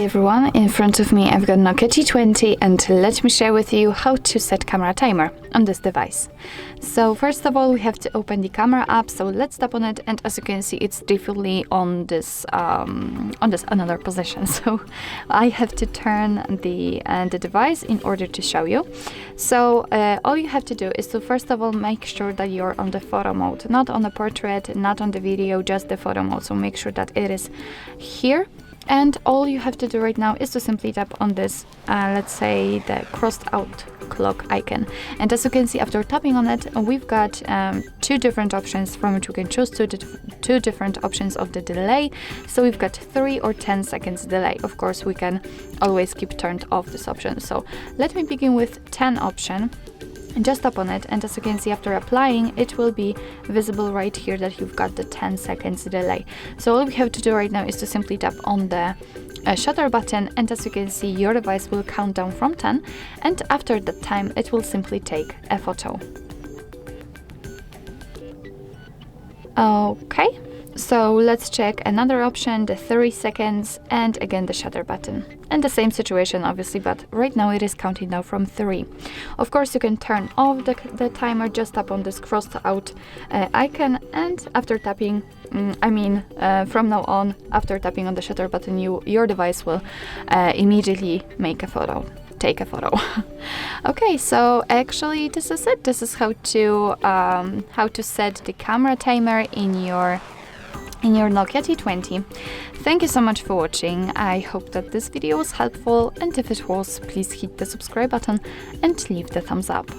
Hi everyone, in front of me I've got Nokia T20 and let me share with you how to set camera timer on this device. So first of all we have to open the camera app, so let's tap on it, and as you can see it's defaultly on this another position. So I have to turn the device in order to show you. So all you have to do is to first of all make sure that you're on the photo mode, not on the portrait, not on the video, just the photo mode. So make sure that it is here. And all you have to do right now is to simply tap on this, let's say the crossed out clock icon. And as you can see, after tapping on it, we've got two different options from which we can choose two different options of the delay. So we've got 3 or 10 seconds delay. Of course, we can always keep turned off this option. So let me begin with 10 option. And just tap on it, and as you can see, after applying, it will be visible right here that you've got the 10 seconds delay. So all we have to do right now is to simply tap on the shutter button, and as you can see, your device will count down from 10, and after that time it will simply take a photo. Okay, so let's check another option, the 30 seconds, and again the shutter button. And the same situation obviously, but right now it is counting down from 3. Of course you can turn off the timer, just tap on this crossed out icon, and after tapping, from now on, after tapping on the shutter button, your device will immediately take a photo. Okay, so actually this is it. This is how to set the camera timer in your Nokia T20. Thank you so much for watching. I hope that this video was helpful, and if it was, please hit the subscribe button and leave the thumbs up.